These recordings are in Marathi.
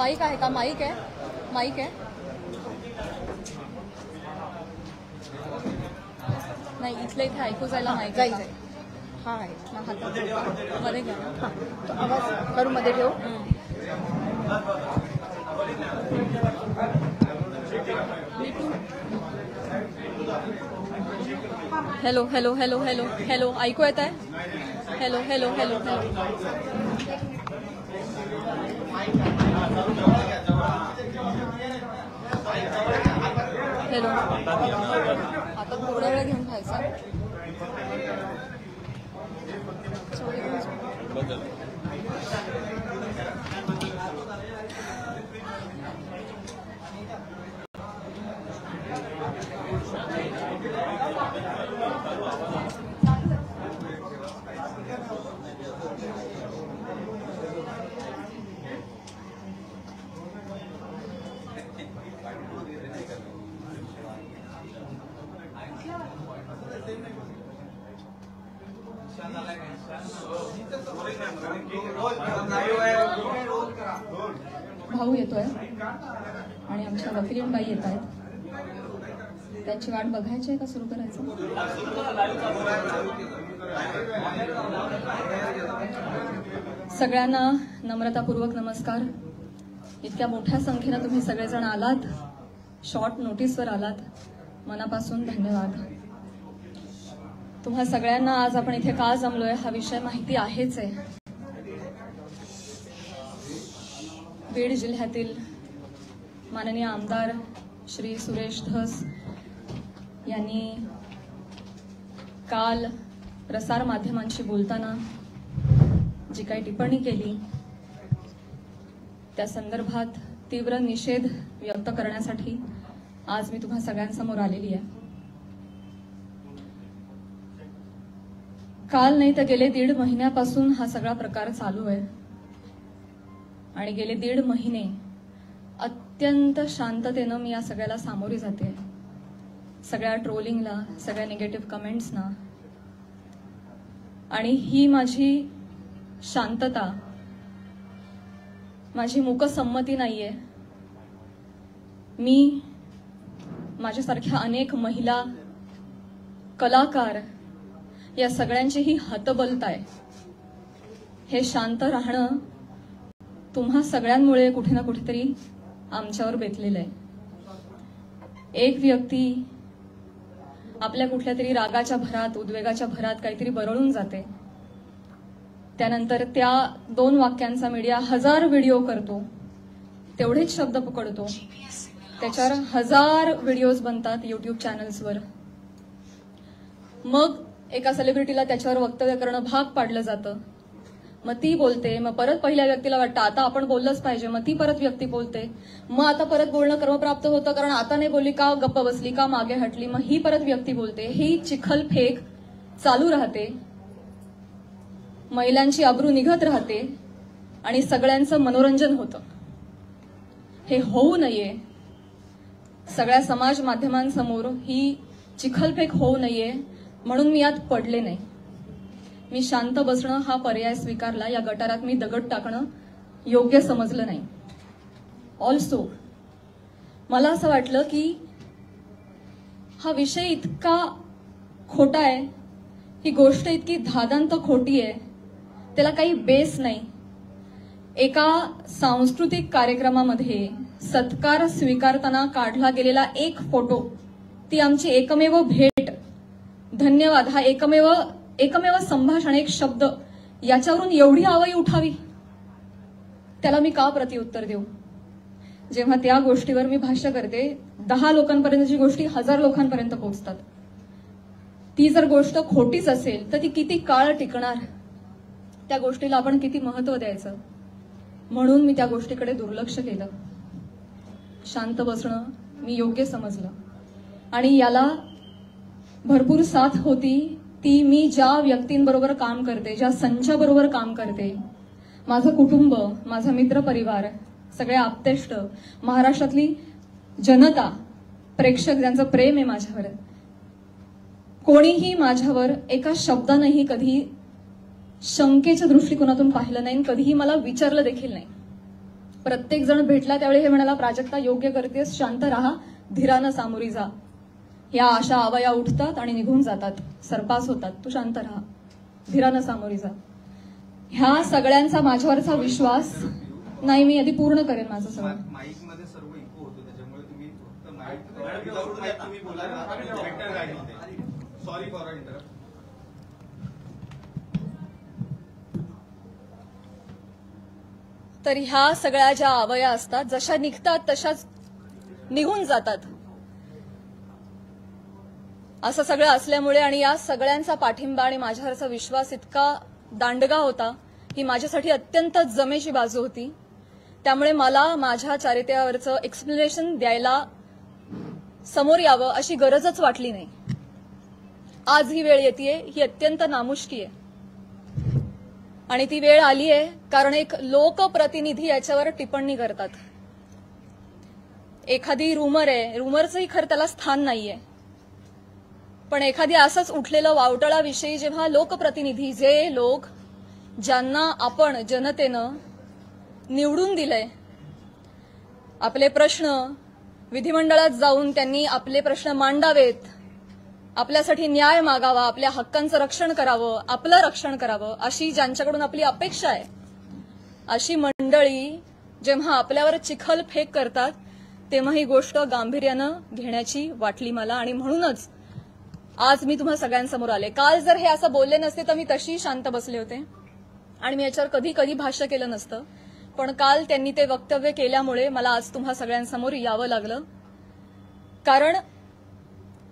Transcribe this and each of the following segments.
माईक आहे का? माईक आहे, माईक आहे. नाही, इथल्या इथे ऐकू जायला माईक जायचंय. हा आहे मध्ये घ्या. तो आवाज करून मध्ये ठेव. Hello hello hello hello hello, ऐकू येत आहे? Hello hello hello hello. Hello, आता थोडा वेळ घेऊन खायचा. भाऊ येतोय आणि आमच्या वकीलीन बाई येत आहेत. त्यांची वाट बघायची आहे का सुरू करायचं? सगळ्यांना नम्रतापूर्वक नमस्कार. इतक्या मोठ्या संख्येनं तुम्ही सगळेजण आलात, शॉर्ट नोटीसवर आलात, मनापासून धन्यवाद. तुम्हा सगळ्यांना आज आपण इथे का जमलोय हा विषय माहिती आहेच आहे. बीड जिल्ह्यातील माननीय आमदार श्री सुरेश धस यांनी काल प्रसार माध्यमांशी बोलताना जी काही टिप्पणी केली त्या संदर्भात तीव्र निषेध व्यक्त करण्यासाठी आज मी तुम्हा सगळ्यांसमोर आलेली आहे. काल नाही तर गेले 1.5 महिन्यापासून हा सगळा प्रकार चालू आहे आणि गेले 1.5 महिने अत्यंत शांततेनं मी या सगळ्याला सामोरी जाते. सगळ्या ट्रोलिंगला, सगळ्या निगेटिव्ह कमेंट्सना. आणि ही माझी शांतता, माझी मूकसंमती नाहीये. मी माझ्यासारख्या अनेक महिला, कलाकार या सगळ्यांचीही हतबलता आहे. हे शांत राहणं तुम्हा सगळ्यांमुळे कुठे ना कुठेतरी आमच्यावर बेतलेलं आहे. एक व्यक्ती आपल्या कुठल्या तरी रागाच्या भरात, उद्वेगाच्या भरात काहीतरी बरळून जाते. त्यानंतर त्या 2 वाक्यांचा मीडिया 1000 व्हिडिओ करतो, तेवढेच शब्द पकडतो, त्याच्यावर 1000 व्हिडिओज बनतात युट्यूब चॅनल्सवर. मग एका सेलिब्रिटीला त्याच्यावर वक्तव्य करणं भाग पाडलं जातं. मग ती बोलते, मग परत पहिल्या व्यक्तीला वाटतं आता आपण बोललंच पाहिजे, मग ती परत व्यक्ती बोलते, मग आता परत बोलणं क्रमप्राप्त होतं कारण आता नाही बोलली का, गप्प बसली का, मागे हटली, मग ही परत व्यक्ती बोलते. ही चिखलफेक चालू राहते, महिलांची अब्रू निघत राहते आणि सगळ्यांचं मनोरंजन होतं. हे होऊ नये, सगळ्या समाज माध्यमांसमोर ही चिखलफेक होऊ नये म्हणून मी यात पडले नाही. मी शांत बसणं हा पर्याय स्वीकारला. या गटारात मी दगड टाकणं योग्य समजलं नाही. ऑल्सो मला असं वाटलं की हा विषय इतका खोटा आहे, ही गोष्ट इतकी धादांत खोटी आहे, त्याला काही बेस नाही. एका सांस्कृतिक कार्यक्रमामध्ये सत्कार स्वीकारताना काढला गेलेला एक फोटो, ती आमची एकमेव भेट, धन्यवाद, हा एकमेव संभाषण, एक शब्द, याच्यावरून एवढी आवई उठावी, त्याला मी का प्रत्युत्तर देऊ? जेव्हा त्या गोष्टीवर मी भाष्य करते, 10 लोकांपर्यंतची गोष्टी 1000 लोकांपर्यंत पोहोचतात. ती जर गोष्ट खोटीच असेल तर ती किती काळ टिकणार, त्या गोष्टीला आपण किती महत्व द्यायचं? म्हणून मी त्या गोष्टीकडे दुर्लक्ष केलं. शांत बसणं मी योग्य समजलं आणि याला भरपूर साथ होती ती मी ज्या व्यक्तींबरोबर काम करते, ज्या संचाबरोबर काम करते, माझं कुटुंब, माझा मित्रपरिवार, सगळे आप्तेष्ट, महाराष्ट्रातली जनता, प्रेक्षक ज्यांचं प्रेम आहे माझ्यावर. कोणीही माझ्यावर एका शब्दानेही कधी शंकेच्या दृष्टिकोनातून पाहिलं नाही, कधीही मला विचारलं देखील नाही. प्रत्येक जण भेटला त्यावेळी हे म्हणाला, प्राजक्ता योग्य करतेस, शांत राहा, धीरानं सामोरी जा. या आशा आवया उठतात आणि निघून जातात, सरपास होतात, तू शांत राहा, धीरानं सामोरी जा. ह्या सगळ्यांचा माझ्यावरचा विश्वास नाही. मी आधी पूर्ण करेन माझं सगळं. माईक मध्ये सर्व इको होतो, त्याच्यामुळे तुम्ही फक्त माईक विदाउट माईक तुम्ही बोला. Sorry for interrupt. तर ह्या सगळ्या ज्या आवया असतात, जशा निघतात तशाच निघून जातात. असं सगळं असल्यामुळे आणि या सगळ्यांचा पाठिंबा आणि माझ्यावरचा विश्वास इतका दांडगा होता, ही माझ्यासाठी अत्यंत जमेची बाजू होती. त्यामुळे मला माझ्या चारित्र्यावरचं एक्सप्लेनेशन द्यायला समोर यावं अशी गरजच वाटली नाही. आज ही वेळ येतेय, ही अत्यंत नामुष्की आहे. आणि ती वेळ आली आहे कारण एक लोकप्रतिनिधी याच्यावर टिप्पणी करतात. एखादी रुमर आहे, रुमरचंही खरं त्याला स्थान नाहीये, पण एखादी असंच उठलेलं वावटळाविषयी जेव्हा लोकप्रतिनिधी, जे लोक ज्यांना आपण जनतेनं निवडून दिलंय, आपले प्रश्न विधिमंडळात जाऊन त्यांनी आपले प्रश्न मांडावेत, आपल्यासाठी न्याय मागावा, आपल्या हक्कांचं रक्षण करावं, आपलं रक्षण करावं, अशी ज्यांच्याकडून आपली अपेक्षा आहे, अशी मंडळी जेव्हा आपल्यावर चिखल फेक करतात तेव्हा ही गोष्ट गांभीर्यानं घेण्याची वाटली मला. आणि म्हणूनच आज मी तुम्हा सगळ्यांसमोर आले. काल जर हे असं बोलले नसते तर मी तशी शांत बसले होते आणि मी याच्यावर कधी कधी भाष्य केलं नसतं. पण काल त्यांनी ते वक्तव्य केल्यामुळे मला आज तुम्हा सगळ्यांसमोर यावं लागलं. कारण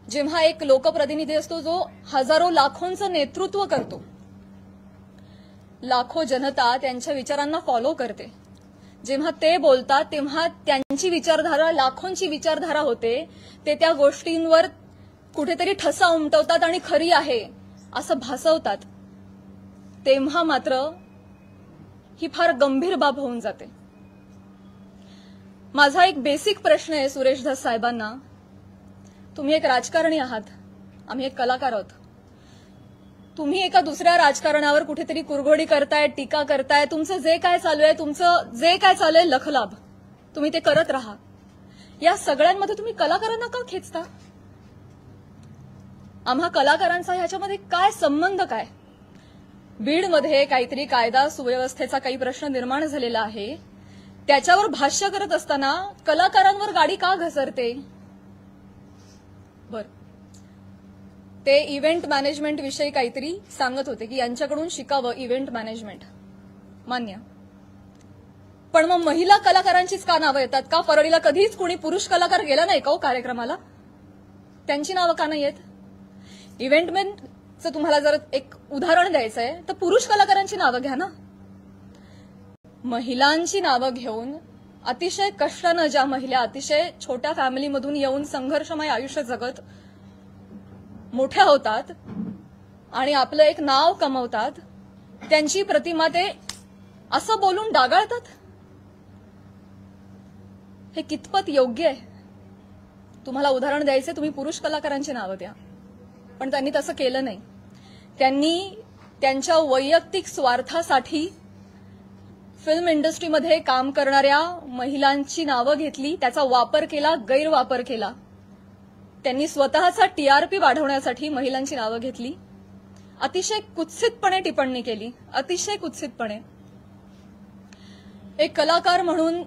जेव्हा एक लोकप्रतिनिधी असतो जो हजारो लाखोंचं नेतृत्व करतो, लाखो जनता त्यांच्या विचारांना फॉलो करते, जेव्हा ते बोलतात तेव्हा त्यांची विचारधारा लाखोंची विचारधारा होते, ते त्या गोष्टींवर कुठेतरी ठसा उमटवतात आणि खरी आहे असं भासवतात, तेव्हा मात्र ही फार गंभीर बाब होऊन जाते. माझा एक बेसिक प्रश्न आहे सुरेश धस साहेबांना. तुम्ही एक राजकारणी आहात, आम्ही एक कलाकार आहोत. तुम्ही एका दुसऱ्या राजकारणावर कुठेतरी कुरघोडी करताय, टीका करताय, तुमचं जे काय चालू आहे लखलाभ तुम्ही ते करत राहा. या सगळ्यांमध्ये तुम्ही कलाकारांना का खेचता? आम्हा कलाकारांचा ह्याच्यामध्ये काय संबंध? काय बीडमध्ये काहीतरी कायदा सुव्यवस्थेचा काही प्रश्न निर्माण झालेला आहे, त्याच्यावर भाष्य करत असताना कलाकारांवर गाडी का घसरते? बर, ते इव्हेंट मॅनेजमेंट विषयी काहीतरी सांगत होते की यांच्याकडून शिकावं इव्हेंट मॅनेजमेंट, मान्य. पण मग महिला कलाकारांचीच का नावं येतात? का परळीला कधीच कोणी पुरुष कलाकार गेला नाही का कार्यक्रमाला? त्यांची नावं का नाही येत? इव्हेंटमेंटचं तुम्हाला जर एक उदाहरण द्यायचं आहे तर पुरुष कलाकारांची नावं घ्या ना. महिलांची नावं घेऊन अतिशय कष्टानं ज्या महिला अतिशय छोट्या फॅमिलीमधून येऊन संघर्षमय आयुष्य जगत मोठ्या होतात आणि आपलं एक नाव कमवतात, त्यांची प्रतिमा ते असं बोलून डागाळतात. हे कितपत योग्य आहे? तुम्हाला उदाहरण द्यायचे, तुम्ही पुरुष कलाकारांची नावं द्या. पण त्यांनी तसं केलं नाही. त्यांनी त्यांच्या वैयक्तिक स्वार्थासाठी फिल्म इंडस्ट्रीमध्ये काम करणाऱ्या महिलांची नावं घेतली, त्याचा वापर केला, गैरवापर केला. त्यांनी स्वतःचा टीआरपी वाढवण्यासाठी महिलांची नावं घेतली, अतिशय कुत्सितपणे टिप्पणी केली, अतिशय कुत्सितपणे. एक कलाकार म्हणून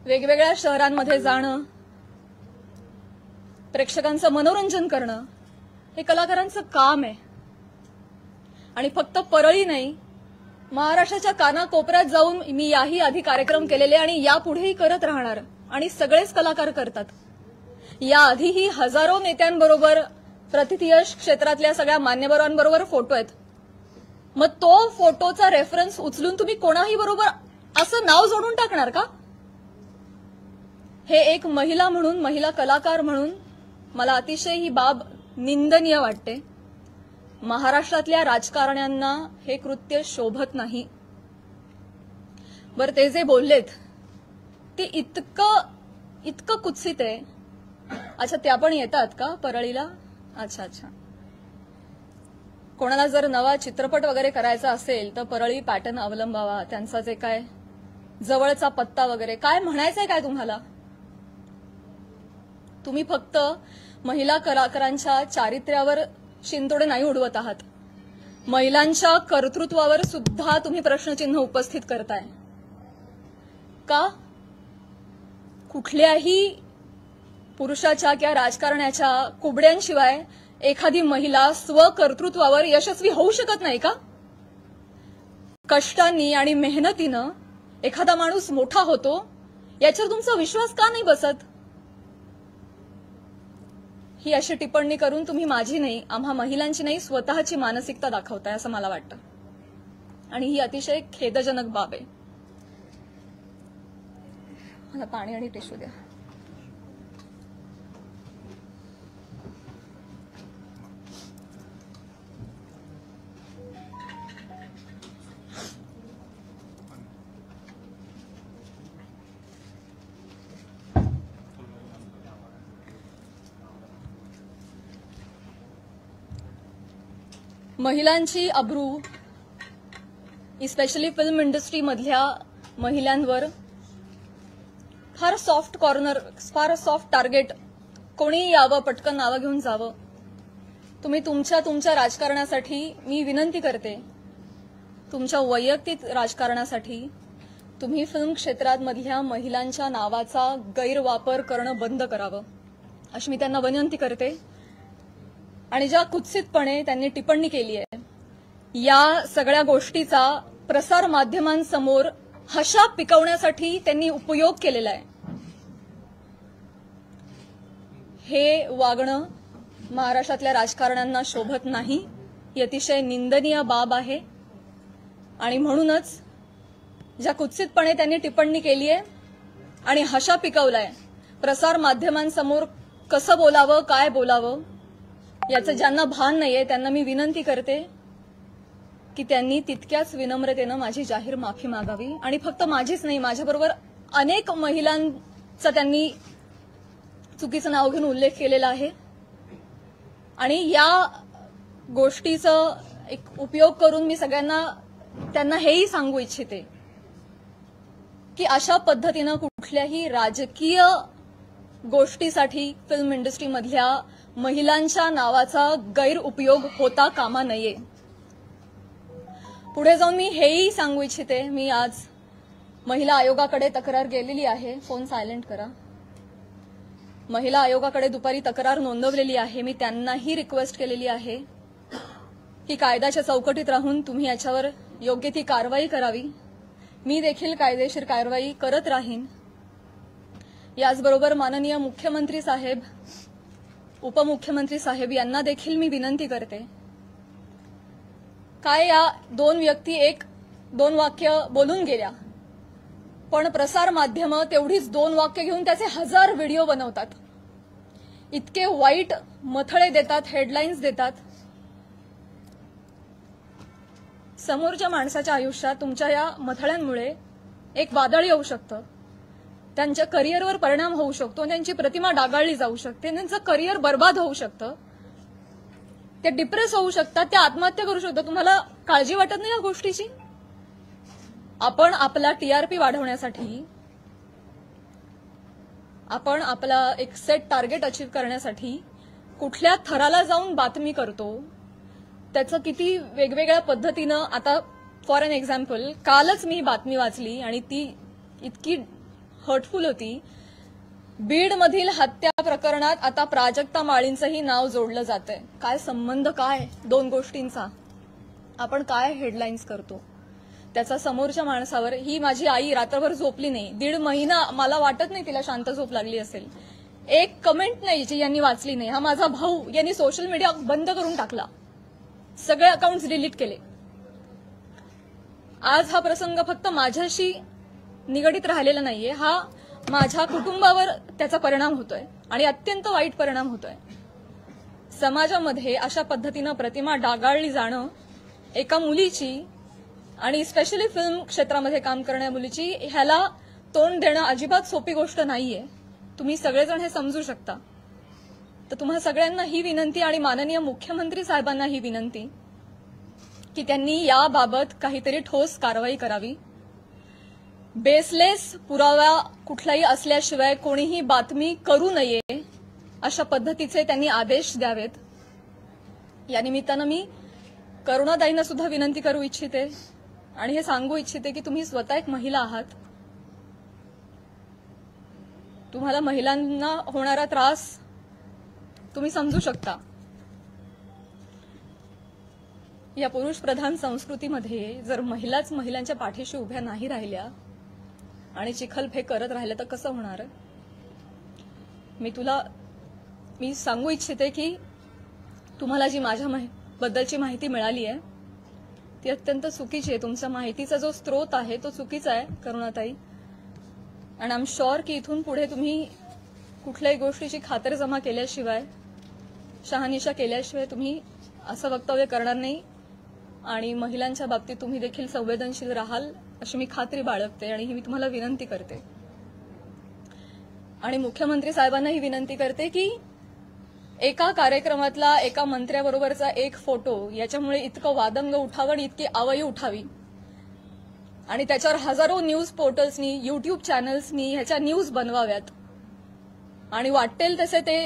वेगवेगळ्या शहरांमध्ये जाणं, प्रेक्षकांचं मनोरंजन करणं हे कलाकारांचं काम आहे. आणि फक्त परळी नाही, महाराष्ट्राच्या कानाकोपऱ्यात जाऊन मी याही आधी कार्यक्रम केलेले आणि यापुढेही करत राहणार, आणि सगळेच कलाकार करतात. याआधीही हजारो नेत्यांबरोबर, प्रतिथयश क्षेत्रातल्या सगळ्या मान्यवरांबरोबर फोटो आहेत. मग तो फोटोचा रेफरन्स उचलून तुम्ही कोणाही बरोबर असं नाव जोडून टाकणार का? हे एक महिला म्हणून, महिला कलाकार म्हणून मला अतिशय ही बाब निंदनीय वाटते. महाराष्ट्रातल्या राजकारण्यांना हे कृत्य शोभत नाही. बरं, ते जे बोललेत ते इतकं कुत्सित आहे. अच्छा, त्या पण येतात का परळीला? अच्छा अच्छा. कोणाला जर नवा चित्रपट वगैरे करायचा असेल तर परळी पॅटर्न अवलंबावा. त्यांचा जे काय जवळचा पत्ता वगैरे काय म्हणायचंय काय तुम्हाला? तुम्ही फक्त महिला कलाकारांच्या चारित्र्यावर शिंतोडे नाही उडवत आहात, महिलांच्या कर्तृत्वावर सुद्धा तुम्ही प्रश्नचिन्ह उपस्थित करताय का? कुठल्याही पुरुषाच्या किंवा राजकारण्याच्या कुबड्यांशिवाय एखादी महिला स्वकर्तृत्वावर यशस्वी होऊ शकत नाही का? कष्टांनी आणि मेहनतीनं एखादा माणूस मोठा होतो, याच्यावर तुमचा विश्वास का नाही बसत? ही अशी टिप्पणी करून तुम्ही माझी नाही, आम्हा महिलांची नाही, स्वतःची मानसिकता दाखवताय असं मला वाटतं, आणि ही अतिशय खेदजनक बाब आहे. मला पाणी आणि टिश्यू द्या. महिलांची अब्रू, इस्पेशली फिल्म इंडस्ट्रीमधल्या महिलांवर फार सॉफ्ट कॉर्नर, फार सॉफ्ट टार्गेट, कोणी यावं पटकन नावं घेऊन जावं. तुम्ही तुमच्या राजकारणासाठी मी विनंती करते, तुमच्या वैयक्तिक राजकारणासाठी तुम्ही फिल्म क्षेत्रामधल्या महिलांच्या नावाचा गैरवापर करणं बंद करावं अशी मी त्यांना विनंती करते. आणि ज्या कुत्सितपणे त्यांनी टिप्पणी केली आहे, या सगळ्या गोष्टीचा प्रसार माध्यमांसमोर हशा पिकवण्यासाठी त्यांनी उपयोग केलेला आहे. हे वागणं महाराष्ट्रातल्या राजकारण्यांना शोभत नाही, ही अतिशय निंदनीय बाब आहे. आणि म्हणूनच ज्या कुत्सितपणे त्यांनी टिप्पणी केली आहे आणि हशा पिकवलाय, प्रसार माध्यमांसमोर कसं बोलावं, काय बोलावं याचं ज्यांना भान नाहीये त्यांना मी विनंती करते की त्यांनी तितक्याच विनम्रतेनं माझी जाहीर माफी मागावी. आणि फक्त माझीच नाही, माझ्याबरोबर अनेक महिलांचा त्यांनी चुकीचं नाव घेऊन उल्लेख केलेला आहे. आणि या गोष्टीचा एक उपयोग करून मी त्यांना हेही सांगू इच्छिते की अशा पद्धतीनं कुठल्याही राजकीय गोष्टीसाठी फिल्म इंडस्ट्रीमधल्या महिलांच्या नावाचा गैरउपयोग होता कामा नये. पुढे जाऊन मी हेही सांगू इच्छिते, मी आज महिला आयोगाकडे तक्रार केलेली आहे. फोन सायलेंट करा. महिला आयोगाकडे दुपारी तक्रार नोंदवलेली आहे. मी त्यांनाही रिक्वेस्ट केलेली आहे की कायद्याच्या चौकटीत राहून तुम्ही याच्यावर योग्य ती कारवाई करावी. मी देखील कायदेशीर कारवाई करत राहीन. याचबरोबर माननीय मुख्यमंत्री साहेब, उपमुख्यमंत्री साहेब यांना देखील मी विनंती करते, काय या दोन व्यक्ती दोन वाक्य बोलून गेल्या, पण प्रसार माध्यमं तेवढीच दोन वाक्य घेऊन त्याचे 1000 व्हिडिओ बनवतात, इतके वाईट मथळे देतात, हेडलाईन्स देतात. समोरच्या माणसाच्या आयुष्यात तुमच्या या मथळ्यांमुळे एक वादळ येऊ शकतं, त्यांच्या करिअरवर परिणाम होऊ शकतो, त्यांची प्रतिमा डागाळली जाऊ शकते, त्यांचं करिअर बर्बाद होऊ शकतं, ते डिप्रेस होऊ शकतात, ते आत्महत्या करू शकतात. तुम्हाला काळजी वाटत नाही या गोष्टीची? आपण आपला टीआरपी वाढवण्यासाठी, आपण आपला एक सेट टार्गेट अचीव करण्यासाठी कुठल्या थराला जाऊन बातमी करतो, त्याचं किती वेगवेगळ्या पद्धतीनं. आता फॉर एन एक्झाम्पल, कालच मी बातमी वाचली आणि ती इतकी हर्टफुल होती. बीडमधील हत्या प्रकरणात आता प्राजक्ता माळींचंही नाव जोडलं जातंय. काय संबंध, काय दोन गोष्टींचा? आपण काय हेडलाईन्स करतो त्याचा समोरच्या माणसावर. ही माझी आई रात्रभर झोपली नाही, 1.5 महिना, मला वाटत नाही तिला शांत झोप लागली असेल. एक कमेंट नाही जी यांनी वाचली नाही. हा माझा भाऊ, यांनी सोशल मीडिया बंद करून टाकला, सगळे अकाउंट्स डिलीट केले. आज हा प्रसंग फक्त माझ्याशी निगडीत राहिलेला नाहीये, हा माझ्या कुटुंबावर त्याचा परिणाम होतोय आणि अत्यंत वाईट परिणाम होतोय. समाजामध्ये अशा पद्धतीनं प्रतिमा डागाळली जाणं एका मुलीची, आणि स्पेशली फिल्म क्षेत्रामध्ये काम करणाऱ्या मुलीची, ह्याला तोंड देणं अजिबात सोपी गोष्ट नाहीये. तुम्ही सगळेजण हे समजू शकता. तर तुम्हाला सगळ्यांना ही विनंती आणि माननीय मुख्यमंत्री साहेबांना ही विनंती की त्यांनी याबाबत काहीतरी ठोस कारवाई करावी. बेसलेस पुरावा कुठलाही असल्याशिवाय कोणीही बातमी करू नये अशा पद्धतीचे त्यांनी आदेश द्यावेत. या निमित्तानं मी करुणाताईंना सुद्धा विनंती करू इच्छिते आणि हे सांगू इच्छिते की तुम्ही स्वतः एक महिला आहात. तुम्हाला महिलांना होणारा त्रास तुम्ही समजू शकता. या पुरुष प्रधान संस्कृतीमध्ये जर महिलाच महिलांच्या पाठीशी उभ्या नाही राहिल्या आणि चिखलफेक करत राहिल्या तर कसं होणार. मी सांगू इच्छिते की तुम्हाला जी माझ्या बद्दलची माहिती मिळाली आहे ती अत्यंत चुकीची आहे. तुमच्या माहितीचा जो स्रोत आहे तो चुकीचा आहे करुणाताई. आणि आय एम शुअर की इथून पुढे तुम्ही कुठल्याही गोष्टीची खातरजमा केल्याशिवाय शहानिशा केल्याशिवाय तुम्ही असं वक्तव्य करणार नाही आणि महिलांच्या बाबतीत तुम्ही देखील संवेदनशील राहाल अशी मी खात्री बाळगते आणि ही मी तुम्हाला विनंती करते. आणि मुख्यमंत्री साहेबांना ही विनंती करते की एका कार्यक्रमातला एका मंत्र्याबरोबरचा एक फोटो याच्यामुळे इतकं वादंग उठावं आणि इतकी आवई उठावी आणि त्याच्यावर हजारो न्यूज पोर्टल्सनी युट्यूब चॅनल्सनी ह्याच्या न्यूज बनवाव्यात आणि वाटेल तसे ते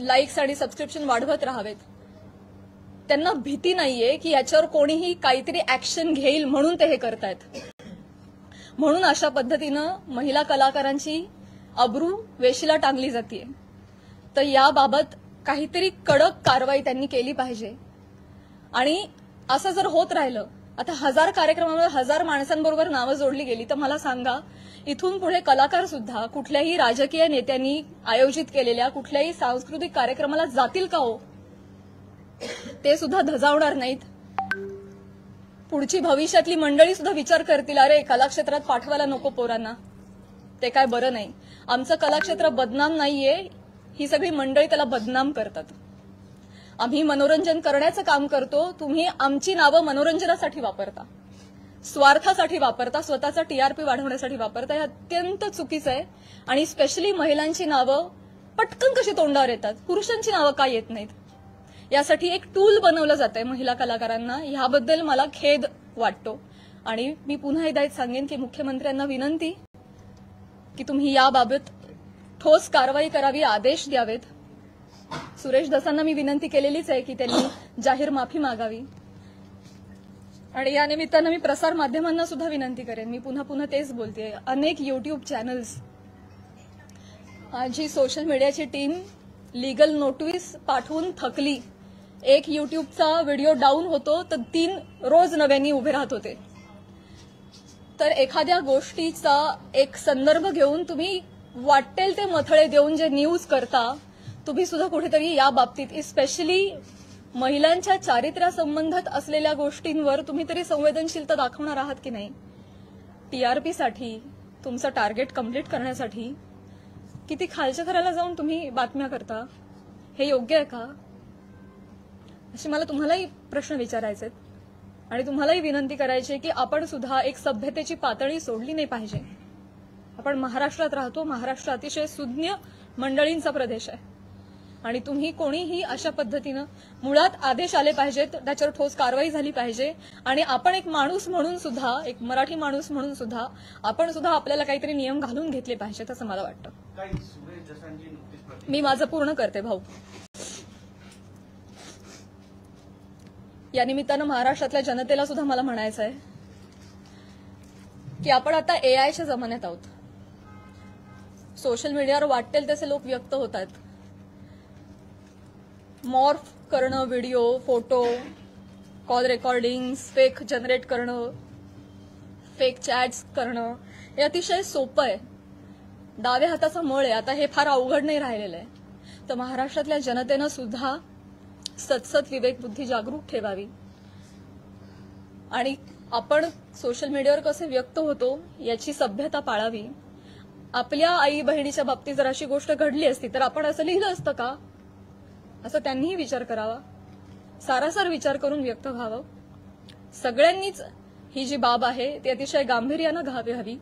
लाईक्स आणि सबस्क्रिप्शन वाढवत राहावेत. त्यांना भीती नाहीये की याच्यावर कोणीही काहीतरी ऍक्शन घेईल म्हणून ते हे करतायत. म्हणून अशा पद्धतीनं महिला कलाकारांची अब्रू वेशीला टांगली जाते. तर याबाबत काहीतरी कडक कारवाई त्यांनी केली पाहिजे. आणि असं जर होत राहिलं आता 1000 कार्यक्रमावर 1000 माणसांबरोबर नावं जोडली गेली तर मला सांगा इथून पुढे कलाकार सुद्धा कुठल्याही राजकीय नेत्यांनी आयोजित केलेल्या कुठल्याही सांस्कृतिक कार्यक्रमाला जातील का हो. ते सुद्धा धजावणार नाहीत. पुढची भविष्यातली मंडळी सुद्धा विचार करतील अरे कलाक्षेत्रात पाठवायला नको पोरांना ते काय बरं नाही. आमचं कलाक्षेत्र बदनाम नाहीये ही सगळी मंडळी त्याला बदनाम करतात. आम्ही मनोरंजन करण्याचं काम करतो. तुम्ही आमची नावं मनोरंजनासाठी वापरता स्वार्थासाठी वापरता स्वतःचा टीआरपी वाढवण्यासाठी वापरता. हे अत्यंत चुकीचं आहे. आणि स्पेशली महिलांची नावं पटकन कशी तोंडावर येतात पुरुषांची नावं का येत नाहीत यासाठी एक टूल बनवलं जातंय महिला कलाकारांना. ह्याबद्दल मला खेद वाटतो. आणि मी पुन्हा एकदा सांगेन की मुख्यमंत्र्यांना विनंती की तुम्ही याबाबत ठोस कारवाई करावी आदेश द्यावेत. सुरेश धसांना मी विनंती केलेलीच आहे की त्यांनी जाहीर माफी मागावी. आणि या निमित्तानं मी प्रसार माध्यमांना सुद्धा विनंती करेन. मी पुन्हा तेच बोलते. अनेक युट्यूब चॅनल्स माझी सोशल मीडियाची टीम लीगल नोटीस पाठवून थकली. एक युट्यूबचा व्हिडिओ डाऊन होतो तर 3 रोज नव्याने उभे राहत होते. तर एखाद्या गोष्टीचा एक संदर्भ घेऊन तुम्ही वाटेल ते मथळे देऊन जे न्यूज करता तुम्ही सुद्धा कुठेतरी या बाबतीत स्पेशली महिलांच्या चारित्र्यासंबंधात असलेल्या गोष्टींवर तुम्ही तरी संवेदनशीलता दाखवणार आहात की नाही. टीआरपीसाठी तुमचं टार्गेट कंप्लीट करण्यासाठी किती खालच्या थराला जाऊन तुम्ही बातम्या करता हे योग्य आहे का अशी मला तुम्हालाही प्रश्न विचारायचे आणि तुम्हालाही विनंती करायची की आपण सुद्धा एक सभ्यतेची पातळी सोडली नाही पाहिजे. आपण महाराष्ट्रात राहतो. महाराष्ट्र अतिशय सुज्ञ मंडळींचा प्रदेश आहे आणि तुम्ही कोणीही अशा पद्धतीनं मुळात आदेश आले पाहिजेत त्याच्यावर ठोस कारवाई झाली पाहिजे. आणि आपण एक माणूस म्हणून सुद्धा एक मराठी माणूस म्हणून सुद्धा आपण सुद्धा आपल्याला काहीतरी नियम घालून घेतले पाहिजेत असं मला वाटतं. मी माझं पूर्ण करते भाऊ. या निमित्तानं महाराष्ट्रातल्या जनतेला सुद्धा मला म्हणायचं आहे की आपण आता एआयच्या जमान्यात आहोत. सोशल मीडियावर वाटेल तसे लोक व्यक्त होतात. मॉर्फ करणं video photo call recordings fake generate करणं फेक चॅट्स करणं हे अतिशय सोपं आहे. डाव्या हाताचा मळ आहे. आता हे फार अवघड नाही राहिलेलं आहे. तर महाराष्ट्रातल्या जनतेनं सुद्धा सतसत विवेकबुद्धी जागरूक ठेवावी आणि आपण सोशल मीडियावर कसे व्यक्त होतो याची सभ्यता पाळावी. आपल्या आई बहिणीच्या बाबतीत जर अशी गोष्ट घडली असती तर आपण असं लिहिलं असतं का असं त्यांनीही विचार करावा. सारासार विचार करून व्यक्त व्हावं. सगळ्यांनीच ही जी बाब आहे ती अतिशय गांभीर्यानं घ्यावी.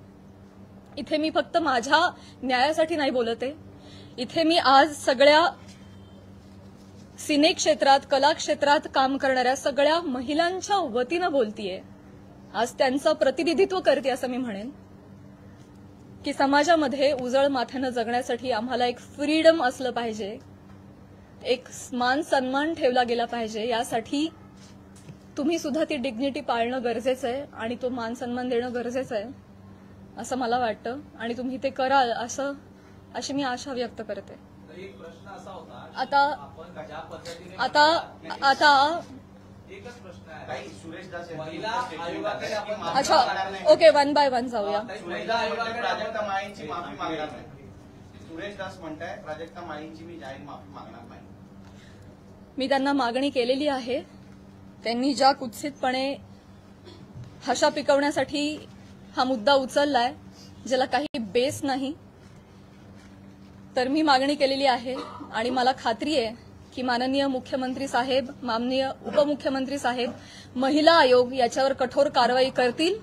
इथे मी फक्त माझ्या न्यायासाठी नाही बोलते. इथे मी आज सगळ्या सिने क्षेत्रात कला क्षेत्रात काम करणाऱ्या सगळ्या महिलांच्या वतीनं बोलतीये. आज त्यांचं प्रतिनिधित्व करते असं मी म्हणेन. की समाजामध्ये उजळ माथ्यानं जगण्यासाठी आम्हाला एक फ्रीडम असलं पाहिजे, एक मान सन्मान ठेवला गेला पाहिजे. यासाठी तुम्ही सुद्धा ती डिग्निटी पाळणं गरजेचं आहे आणि तो मान सन्मान देणं गरजेचं आहे असं मला वाटतं आणि तुम्ही ते कराल अशी मी आशा व्यक्त करते. एक प्रश्न असा होता आता आपण ज्या पद्धतीने आता एकच प्रश्न आहे काही सुरेश दास महिला आयोगाकडे आपण अच्छा ओके वन बाय वन जाऊया. सुरेश दास म्हणताय प्राजक्ता माळींची माफी मागणार नाही. सुरेश दास म्हणताय प्राजक्ता माळींची मी जाहीर माफी मागणार नाही. मी त्यांना मागणी केलेली आहे. त्यांनी ज्या कुत्सितपणे हशा पिकवण्यासाठी हा मुद्दा उचललाय ज्याला काही बेस नाही, तर मी मागणी केलेली आहे आणि मला खात्री आहे की माननीय मुख्यमंत्री साहेब, माननीय उपमुख्यमंत्री साहेब, महिला आयोग याच्यावर कठोर कारवाई करतील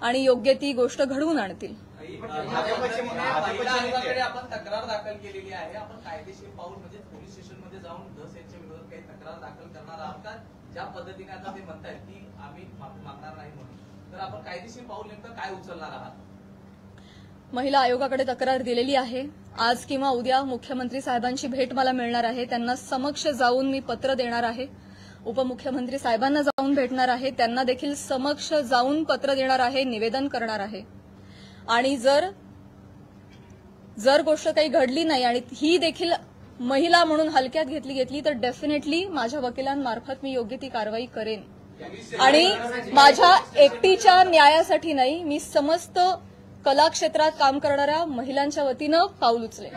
आणि योग्य ती गोष्ट घडवून आणतील. महिला आयोगाकडे आपण तक्रार दाखल केलेली आहे. आपण कायदेशीर पाऊल म्हणजे पोलीस स्टेशनमध्ये जाऊन धस यांच्या विरोधात काही तक्रार दाखल करणार आहात का? ज्या पद्धतीने आता ते म्हणतायत की आम्ही माफी मागणार नाही म्हणून, तर आपण कायदेशीर पाऊल नेमकं काय उचलणार आहात? महिला आयोगाकडे तक्रार दिलेली आहे. आज किंवा उद्या मुख्यमंत्री साहेबांची भेट मला मिळणार आहे. त्यांना समक्ष जाऊन मी पत्र देणार आहे. उपमुख्यमंत्री साहेबांना जाऊन भेटणार आहे. त्यांना देखील समक्ष जाऊन पत्र देणार आहे, निवेदन करणार आहे. आणि जर गोष्ट काही घडली नाही आणि ही देखील महिला म्हणून हलक्यात घेतली तर डेफिनेटली माझ्या वकिलांमार्फत मी योग्य ती कारवाई करेन. आणि माझ्या एकटीच्या न्यायासाठी नाही, मी समस्त कला क्षेत्रात काम करणाऱ्या महिलांच्या वतीनं पाऊल उचलेन.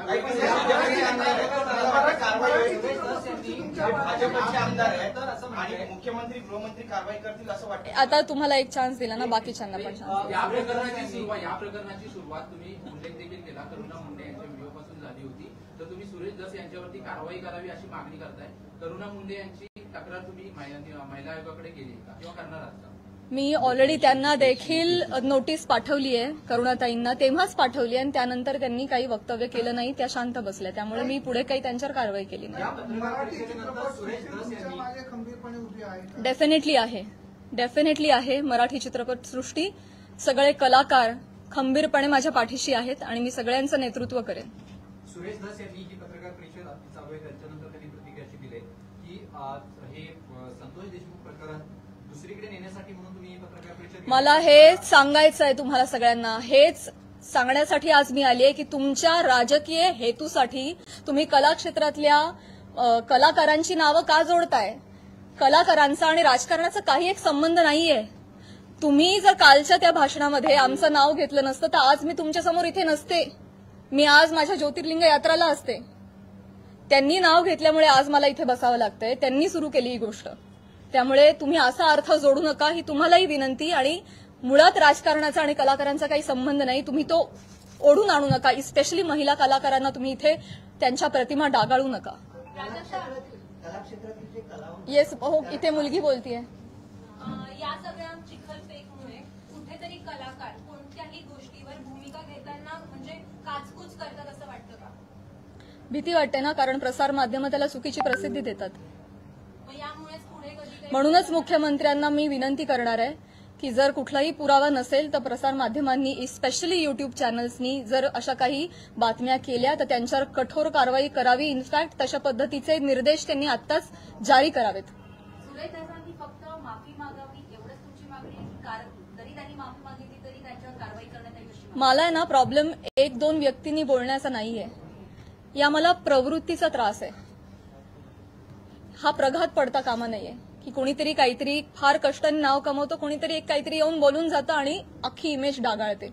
मुख्यमंत्री गृहमंत्री कारवाई करतील असं वाटतं. आता तुम्हाला एक चान्स दिला ना, बाकीच्यांना पण चान्स. या प्रकरणाची सुरुवात तुम्ही उल्लेख देखील केला करुणा मुंडे यांच्या व्हिडिओपासून झाली होती, तर तुम्ही सुरेश दस यांच्यावरती कारवाई करावी अशी मागणी करताय. करुणा मुंडे यांची तक्रार तुम्ही महिला आयोगाकडे केली का किंवा करणार आहात का? मी ऑलरेडी त्यांना देखील नोटीस पाठवली आहे, करुणाताईंना तेव्हाच पाठवली आहे आणि त्यानंतर त्यांनी काही वक्तव्य केलं नाही, त्या शांत बसल्या. त्यामुळे मी पुढे काही त्यांच्यावर कारवाई केली नाही. डेफिनेटली आहे. मराठी चित्रपटसृष्टी सगळे कलाकार खंबीरपणे माझ्या पाठीशी आहेत आणि मी सगळ्यांचं नेतृत्व करेन. सुरेश दस यांनी ही पत्रकार परिषद चालू आहे त्याच्यानंतर त्यांनी प्रतिक्रिया अशी दिली की हे संतोष देशमुख प्रकरण दुसरीकडे नेण्यासाठी म्हणून तुम्ही ही पत्रकार परिषद. मला हेच सांगायचं आहे तुम्हाला सगळ्यांना, हेच सांगण्यासाठी आज मी आली आहे की तुमच्या राजकीय हेतूसाठी तुम्ही कला क्षेत्रातल्या कलाकारांची नावं का जोडताय? कलाकारांचा आणि राजकारणाचा काही एक संबंध नाहीये. तुम्ही जर कालच्या त्या भाषणामध्ये आमचं नाव घेतलं नसतं तर आज मी तुमच्यासमोर इथे नसते. मी आज माझ्या ज्योतिर्लिंग यात्राला असते. त्यांनी नाव घेतल्यामुळे आज मला इथे बसावं लागतंय. त्यांनी सुरू केली ही गोष्ट. त्यामुळे तुम्ही असा अर्थ जोडू नका, ही तुम्हालाही विनंती. आणि मुळात राजकारणाचा आणि कलाकारांचा काही संबंध नाही. तुम्ही तो ओढून आणू नका. स्पेशली महिला कलाकारांना तुम्ही इथे त्यांच्या प्रतिमा डागाळू नका. येस, हो, इथे मुलगी बोलतीये. या सगळ्या चिखलफेकमुळे कुठेतरी कलाकार कोणत्याही गोष्टीवर भूमिका घेताना म्हणजे काचकूच करतात असं वाटतं का? भीती वाटते ना, कारण प्रसार माध्यमं त्याला चुकीची प्रसिद्धी देतात. मग यामुळेच पुढे कधी म्हणूनच मुख्यमंत्र्यांना मी विनंती करणार आहे की जर कुठलाही पुरावा नसेल तर प्रसार माध्यमांनी, स्पेशली युट्यूब चॅनल्सनी जर अशा काही बातम्या केल्या तर त्यांच्यावर कठोर कारवाई करावी. इनफॅक्ट तशा पद्धतीचे निर्देश त्यांनी आत्ताच जारी करावेत. सुरेश दासांनी फक्त माफी मागावी एवढंच तुमची मागणी आहे की कारण जरी त्यांनी माफी मागितली तरी त्यांच्यावर कारवाई करण्यात येईल अशी? मला आहे ना प्रॉब्लेम एक दोन व्यक्तींनी बोलण्याचा नाहीये. या मला प्रवृत्तीचा त्रास आहे. हा प्रघात पडता कामा नाहीये की कोणीतरी काहीतरी फार कष्टाने नाव कमवतो, कोणीतरी एक काहीतरी येऊन बोलून जातं आणि अख्खी इमेज डागाळते.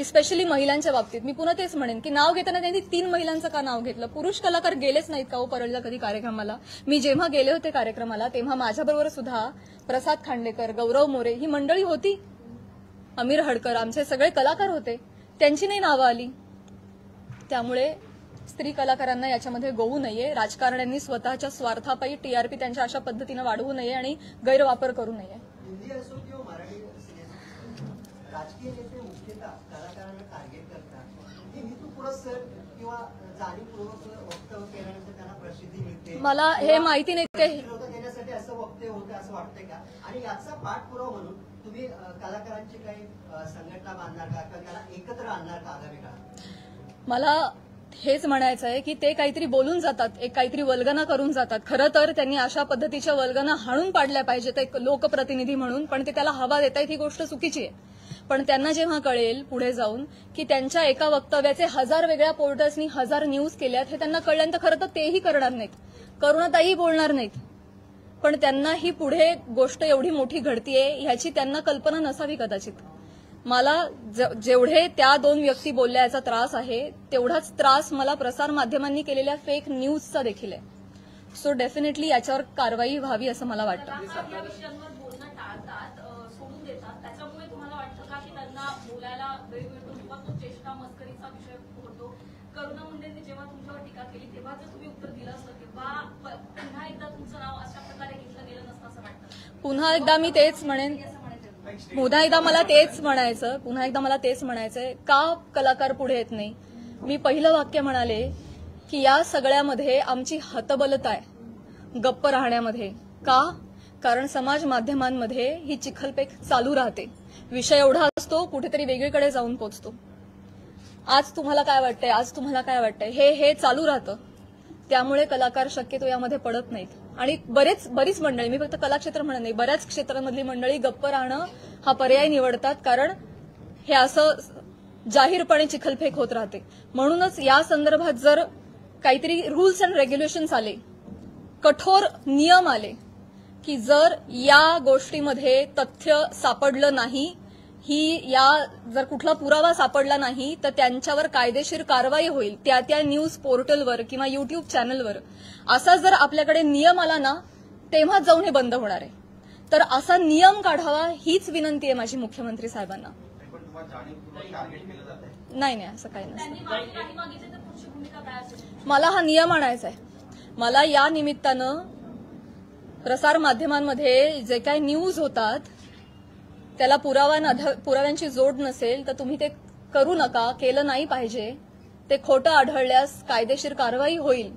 स्पेशली महिलांच्या बाबतीत मी पुन्हा तेच म्हणेन की नाव घेताना त्यांनी 3 महिलांचं का नाव घेतलं? पुरुष कलाकार गेलेच नाहीत का हो परळला कधी कार्यक्रमाला? मी जेव्हा गेले होते कार्यक्रमाला तेव्हा माझ्याबरोबर सुद्धा प्रसाद खांडेकर, गौरव मोरे ही मंडळी होती. अमीर हडकर, आमचे सगळे कलाकार होते. त्यांची नाही नावं आली. त्यामुळे स्त्री कलाकारांना याच्यामध्ये गोवू नये. राजकारण्यांनी स्वतःच्या स्वार्थापायी टीआरपी त्यांच्या अशा पद्धतीनं वाढवू नये आणि गैरवापर करू नये. हिंदी असो किंवा मराठी सिनेमा, राजकीय नेते मुख्यतः कलाकारांना टार्गेट करतात. हे हेतुपुरस्सर किंवा जाणीवपूर्वक वक्तव्य केल्यानंतर त्यांना प्रसिद्धी मिळते. मला हे माहिती नाही ते देण्यासाठी असं वक्तव्य होतं असं वाटतंय का? आणि याचा पाठपुरावा म्हणून तुम्ही कलाकारांची काही संघटना बांधणार का किंवा त्याला एकत्र आणणार का आगामी काळात? मला हेच म्हणायचं आहे की ते काहीतरी बोलून जातात, एक काहीतरी वल्गना करून जातात. खरं तर त्यांनी अशा पद्धतीच्या वल्गना हाणून पाडल्या पाहिजेत एक लोकप्रतिनिधी म्हणून, पण ते त्याला हवा देत आहेत ही गोष्ट चुकीची आहे. पण त्यांना जेव्हा कळेल पुढे जाऊन की त्यांच्या एका वक्तव्याचे 1000 वेगळ्या पोर्टल्सनी 1000 न्यूज केल्यात हे त्यांना कळल्यानंतर खरं तर तेही करणार नाहीत, करुणाताई बोलणार नाहीत. पण त्यांना ही पुढे गोष्ट एवढी मोठी घडतीये ह्याची त्यांना कल्पना नसावी कदाचित. मला जेवढे त्या 2 व्यक्ती बोलल्या याचा त्रास आहे तेवढाच त्रास मला प्रसारमाध्यमांनी केलेल्या फेक न्यूजचा देखील आहे. सो डेफिनेटली याच्यावर कारवाई व्हावी असं मला वाटतं. या विषयांवर बोलणं टाळतात, सोडून देतात. त्याच्यामुळे तुम्हाला वाटतं का की त्यांना बोलायला वेळ मिळतो किंवा तो चेष्टा मस्करीचा विषय होतो? करुणा मुंडेंनी जेव्हा तुमच्यावर टीका केली तेव्हा जर तुम्ही उत्तर दिलं असतं किंवा पुन्हा एकदा तुमचं नाव अशा प्रकारे घेतलं गेलं नसतं असं वाटतं? पुन्हा एकदा मी तेच म्हणेन, पुन्हा एकदा मला तेच म्हणायचंय का कलाकार पुढे येत नाही. मी पहिलं वाक्य म्हणाले की या सगळ्यामध्ये आमची हतबलता आहे गप्प राहण्यामध्ये. का? कारण समाज माध्यमांमध्ये ही चिखलपेक चालू राहते. विषय एवढा असतो कुठेतरी वेगळीकडे जाऊन पोचतो. आज तुम्हाला काय वाटतंय हे चालू राहतं. त्यामुळे कलाकार शक्यतो यामध्ये पडत नाहीत. आणि बरीच मंडळी, मी फक्त कलाक्षेत्र म्हणत नाही, बऱ्याच क्षेत्रांमधली मंडळी गप्प राहणं हा पर्याय निवडतात कारण हे असं जाहीरपणे चिखलफेक होत राहते. म्हणूनच या संदर्भात जर काहीतरी रूल्स अँड रेग्युलेशन्स आले, कठोर नियम आले की जर या गोष्टीमध्ये तथ्य सापडलं नाही, जर कुठला पुरावा सापडला नाही तर त्यांच्यावर कायदेशीर कारवाई होईल त्या न्यूज पोर्टलवर किंवा युट्यूब चॅनलवर. असा जर आपल्याकडे नियम आला ना तेव्हा जाऊन हे बंद होणार आहे. तर असा नियम काढावा हीच विनंती आहे माझी मुख्यमंत्री साहेबांना. पण तुम्हाला जाणीवपूर्वक टार्गेट केलं जात आहे? नाही असं काही नसतं. त्यांनी माफी नाही मागितली तर तुमची भूमिका काय असेल? मला हा नियम आणायचा आहे. मला या निमित्तानं प्रसार माध्यमांमध्ये जे काही न्यूज होतात त्याला पुराव्यांची जोड नसेल तर तुम्ही ते करू नका, केलं नाही पाहिजे. ते खोटं आढळल्यास कायदेशीर कारवाई होईल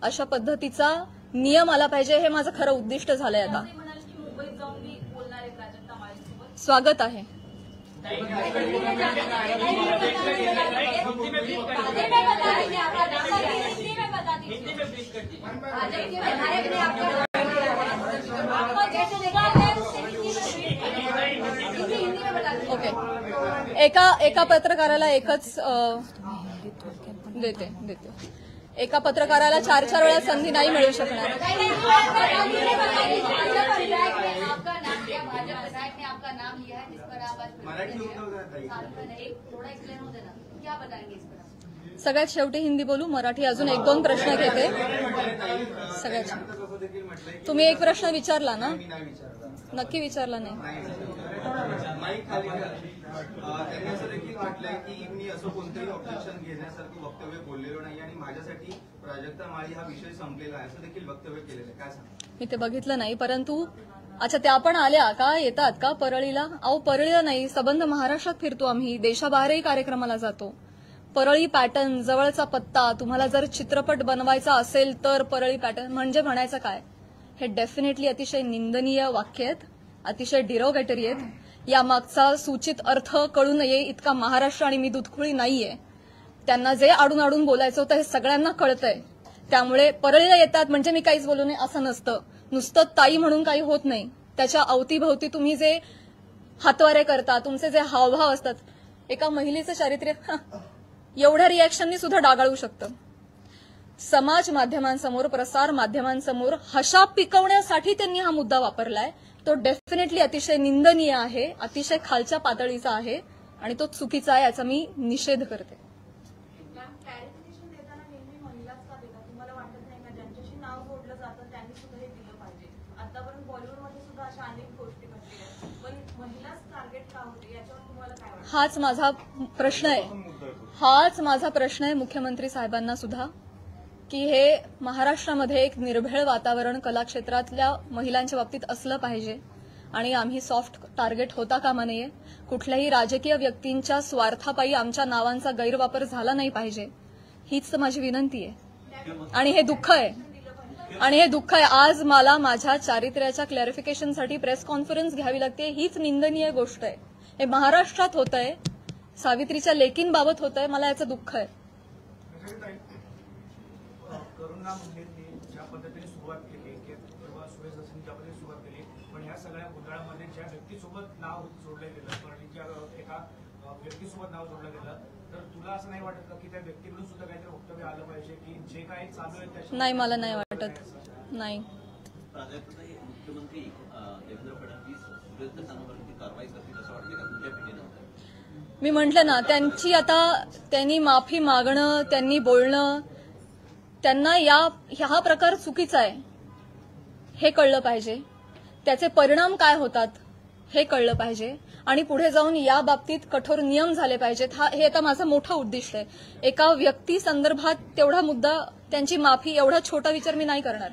अशा पद्धतीचा नियम आला पाहिजे. हे माझं खरं उद्दिष्ट झालंय. आता ते म्हणाले की मुंबईत जाऊन मी बोलणार आहे प्राजक्ता माळीसोबत. स्वागत आहे. ओके, एका पत्रकाराला एकच देते. एका पत्रकाराला 4 वेळा संधी नाही मिळू शकणार. सगळ्यात शेवटी हिंदी बोलू, मराठी अजून 1-2 प्रश्न घेते. सगळ्यात तुम्ही एक प्रश्न विचारला ना? नक्की विचारला नाही. माईक खाली त्यांनी असं देखील म्हटलंय की मी असं कोणतंही ऑब्जेक्शन घेण्यासारखं वक्तव्य बोललेलो नाही आणि माझ्यासाठी प्राजक्ता माळी हा विषय संपलेला आहे असं देखील वक्तव्य केलेलं आहे. काय सांगा? मी ते बघितलं नाही, परंतु अच्छा त्या पण आल्या का? येतात का परळीला? अहो परळीला नाही, सबंध महाराष्ट्रात फिरतो आम्ही, देशाबाहेरही कार्यक्रमाला जातो. परळी पॅटर्न, जवळचा पत्ता, तुम्हाला जर चित्रपट बनवायचा असेल तर परळी पॅटर्न म्हणजे म्हणायचं काय? हे डेफिनेटली अतिशय निंदनीय वाक्य आहेत, अतिशय डिरोगेटरी आहेत. यामागचा सूचित अर्थ कळू नये इतका महाराष्ट्र आणि मी दुधखुळी नाहीये. त्यांना जे आडून बोलायचं होतं हे सगळ्यांना कळतंय. त्यामुळे परळीला येतात म्हणजे मी काहीच बोलू नये असं नसतं. नुसतं ताई म्हणून काही होत नाही. त्याच्या अवतीभवती तुम्ही जे हातवारे करता, तुमचे जे हावभाव असतात, एका महिलेचं चारित्र्य एवढ्या रिॲक्शननी सुद्धा डागाळू शकतं. समाज माध्यमांसमोर, प्रसार माध्यमांसमोर हशा पिकवण्यासाठी त्यांनी हा मुद्दा वापरलाय. तो डेफिनेटली अतिशय निंदनीय आहे, अतिशय खालच्या पातळीचा आहे आणि तो चुकीचा आहे, याचा मी निषेध करते. क्लॅरिफिकेशन देताना नेहमी महिलाच का देतात? तुम्हाला वाटत नाही का ज्यांच्याशी नाव जोडलं जातं त्यांनी सुद्धा हे दिलं पाहिजे? आतापर्यंत बॉलिवूडमध्ये सुद्धा अशा अनेक गोष्टी घडलेल्या आहेत, पण महिलाच टार्गेट का होते याच्यावर तुम्हाला काय वाटतं? हाच माझा प्रश्न आहे मुख्यमंत्री साहेबांना सुद्धा, की हे महाराष्ट्रामध्ये एक निर्भेळ वातावरण कलाक्षेत्रातल्या महिलांच्या बाबतीत असलं पाहिजे आणि आम्ही सॉफ्ट टार्गेट होता कामा नये. कुठल्याही राजकीय व्यक्तींच्या स्वार्थापायी आमच्या नावांचा गैरवापर झाला नाही पाहिजे, हीच तर माझी विनंती आहे. आणि हे दुःख आहे, आणि हे दुःख आहे. आज मला माझ्या चारित्र्याच्या क्लॅरिफिकेशनसाठी प्रेस कॉन्फरन्स घ्यावी लागते. हीच निंदनीय गोष्ट आहे. हे महाराष्ट्रात होत आहे, सावित्रीच्या लेकींबाबत होत आहे. मला याचं दुःख आहे. करुणा मुंडेंनी ज्या पद्धतीने सुरुवात केली किंवा सुरेश दसनी ज्या पद्धतीने सुरुवात केली, पण ह्या सगळ्या घोटाळ्यामध्ये ज्या व्यक्तीसोबत नाव जोडलं गेलं, परळीच्या एका व्यक्तीसोबत नाव जोडलं गेलं, तर तुला असं नाही वाटत का की त्या व्यक्तीकडून सुद्धा काहीतरी वक्तव्य आलं पाहिजे की जे काही चालू आहे त्याच्या? नाही, मला नाही वाटत. नाही. मुख्यमंत्री देवेंद्र फडणवीस सुरेश दसांवरती कारवाई करतील असं वाटतं का तुमच्या पिढीनंतर? मी म्हटलं ना, त्यांनी माफी मागणं, त्यांनी बोलणं, त्यांना हा प्रकार चुकीचा आहे हे कळलं पाहिजे. त्याचे परिणाम काय होतात हे कळलं पाहिजे आणि पुढे जाऊन या बाबतीत कठोर नियम झाले पाहिजेत. हे आता माझा मोठा उद्दिष्ट आहे. एका व्यक्ती संदर्भात तेवढा मुद्दा, त्यांची माफी, एवढा छोटा विचार मी नाही करणार.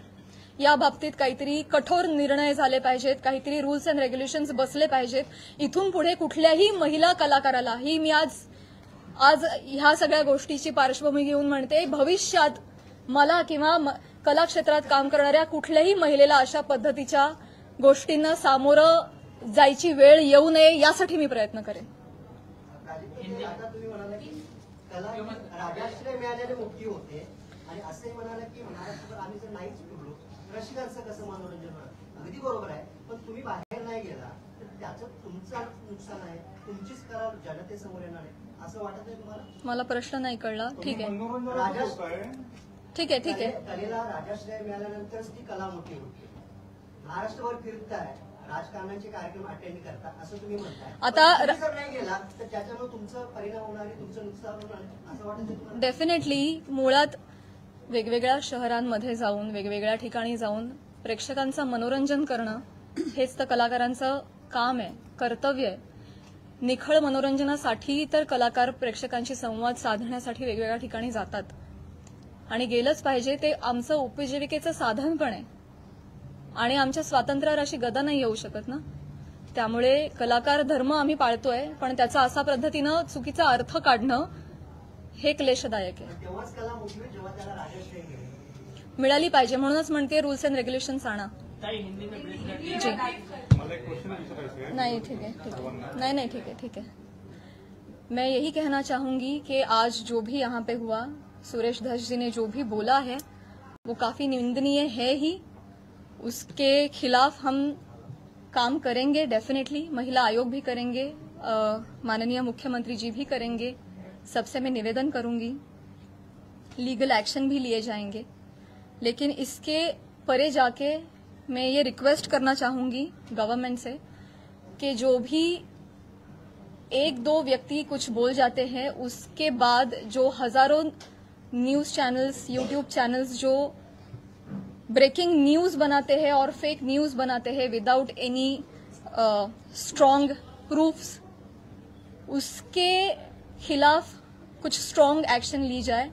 या बाबतीत काहीतरी कठोर निर्णय झाले पाहिजेत, काहीतरी रूल्स अँड रेग्युलेशन्स बसले पाहिजेत. इथून पुढे कुठल्याही महिला कलाकाराला, ही मी आज ह्या सगळ्या गोष्टीची पार्श्वभूमी घेऊन म्हणते, भविष्यात मला किंवा कला क्षेत्रात काम करणाऱ्या कुठल्याही महिलेला अशा पद्धतीच्या गोष्टींना सामोरं जायची वेळ येऊ नये यासाठी मी प्रयत्न करेन. आता तुम्ही म्हणाला की कला राजाश्रय मिळालेले मुक्ती होते आणि असंही म्हणाला की महाराष्ट्रभर आम्ही जर नाहीच फिरलो रसिकांचं कसं मनोरंजन होणार? अगदी बरोबर आहे, पण तुम्ही बाहेर नाही गेला तर त्याचं तुमचं नुकसान आहे, तुमचीच कला जनतेसमोर येणार आहे, असं वाटत नाही तुम्हाला? मला प्रश्न नाही कळला. ठीक आहे. कलेला राजाश्रय मिळाल्यानंतरच ती कला मोठी होती. महाराष्ट्रभर फिरताय, राजकारणाचे कार्यक्रम अटेंड करता असं तुम्ही म्हणताय. आता जर नाही गेला तर त्याच्यामुळे तुमचं परिणाम होणार आहे, तुमचं नुकसान होणार आहे असं वाटत तुम्हाला? डेफिनेटली मुळात वेगवेगळ्या शहरांमध्ये जाऊन, वेगवेगळ्या ठिकाणी जाऊन प्रेक्षकांचं मनोरंजन करणं हेच तर कलाकारांचं काम आहे, कर्तव्य आहे. निखळ मनोरंजनासाठी तर कलाकार प्रेक्षकांशी संवाद साधण्यासाठी वेगवेगळ्या ठिकाणी जातात आणि गेलंच पाहिजे. ते आमचं उपजीविकेचं साधन पण आहे आणि आमच्या स्वातंत्र्यावर अशी गदा नाही येऊ शकत ना. त्यामुळे कलाकार धर्म आम्ही पाळतोय, पण त्याचा असा पद्धतीनं चुकीचा अर्थ काढणं हे क्लेशदायक आहे. तेव्हाच कला मोठी होईल जेव्हा त्याला राजाश्रय मिळेल. मिळाली पाहिजे, म्हणूनच म्हणते रूल्स अँड रेग्युलेशन्स आणा. जी नहीं ठीक है नहीं ठीक है. मैं यही कहना चाहूंगी कि आज जो भी यहाँ पे हुआ, सुरेश धस जी ने जो भी बोला है वो काफी निंदनीय है ही. उसके खिलाफ हम काम करेंगे डेफिनेटली. महिला आयोग भी करेंगे, माननीय मुख्यमंत्री जी भी करेंगे. सबसे मैं निवेदन करूंगी, लीगल एक्शन भी लिए जाएंगे. लेकिन इसके परे जाके मैं ये रिक्वेस्ट करना चाहूंगी गवर्नमेंट से कि जो भी एक दो व्यक्ति कुछ बोल जाते हैं, उसके बाद जो हजारों न्यूज चैनल्स, यूट्यूब चैनल्स जो ब्रेकिंग न्यूज बनाते हैं और फेक न्यूज बनाते हैं विदाउट एनी स्ट्रॉन्ग प्रूफ्स, उसके खिलाफ कुछ स्ट्रॉन्ग एक्शन ली जाए,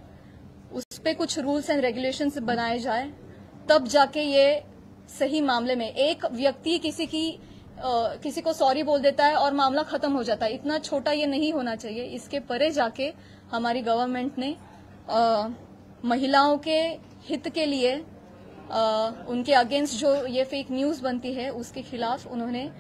उस पे कुछ रूल्स एंड रेगुलेशंस बनाए जाए. तब जाके ये सही मामले में एक व्यक्ति किसी को सॉरी बोल देता है और मामला खत्म हो जाता है. इतना छोटा ये नहीं होना चाहिए. इसके परे जाके हमारी गवर्नमेंट ने महिलाओं के हित के लिए उनके अगेंस्ट जो ये फेक न्यूज बनती है उसके खिलाफ उन्होंने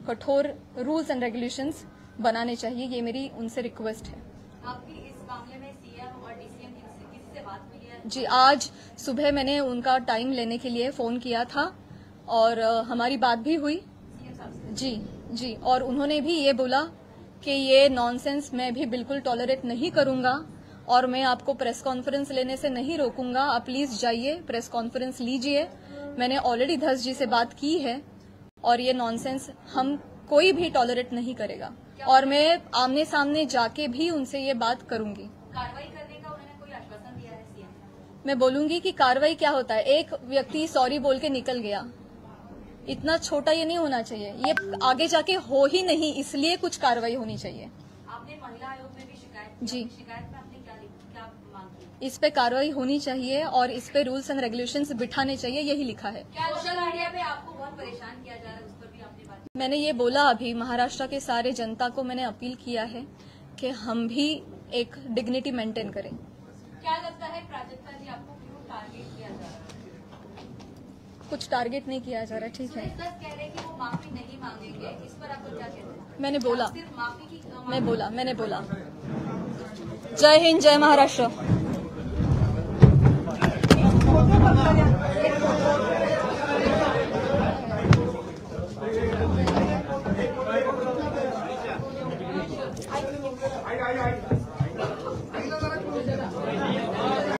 कठोर रूल्स एंड रेगुलेशंस बनाने चाहिए. ये मेरी उनसे रिक्वेस्ट है. आपकी इस मामले में सीएम और डीसीएम किसी से बात हुई है? जी, आज सुबह मैंने उनका टाइम लेने के लिए फोन किया था और हमारी बात भी हुई. जी, और उन्होंने भी ये बोला कि ये नॉनसेंस मैं भी बिल्कुल टॉलरेट नहीं करूंगा और मैं आपको प्रेस कॉन्फ्रेंस लेने से नहीं रोकूंगा. आप प्लीज जाइए, प्रेस कॉन्फ्रेंस लीजिए. मैंने ऑलरेडी धस जी से बात की है और ये नॉनसेंस हम कोई भी टॉलरेट नहीं करेगा और मैं आमने सामने जाके भी उनसे ये बात करूंगी. कार्रवाई करने का उन्होंने कोई आश्वासन दिया है सीएम? मैं बोलूंगी कि कार्रवाई क्या होता है. एक व्यक्ति सॉरी बोल के निकल गया, इतना छोटा ये नहीं होना चाहिए. ये आगे जाके हो ही नहीं, इसलिए कुछ कार्रवाई होनी चाहिए. आपने महिला आयोग में भी शिकायत जी, शिकायत में आपने क्या मांग की? इस पे कार्रवाई होनी चाहिए और इस पे रूल्स एंड रेगुलेशंस बिठाने चाहिए, यही लिखा है. क्या सोशल मीडिया पे आपको बहुत परेशान किया जा रहा है, उस पर भी आपने बात की? मैंने ये बोला अभी, महाराष्ट्र के सारे जनता को मैंने अपील किया है कि हम भी एक डिग्निटी मेंटेन करें. क्या लगता है प्राजक्ता जी आपको क्यों टारगेट किया जा रहा है? कुछ टारगेट नहीं किया जा रहा है, ठीक है। सुरेश दत्त कह रहे हैं कि वो माफी नहीं मांगेंगे, इस पर आपको क्या कहते हैं? मैंने बोला, सिर्फ माफी की मैंने बोला। जय हिंद, जय महाराष्ट्र।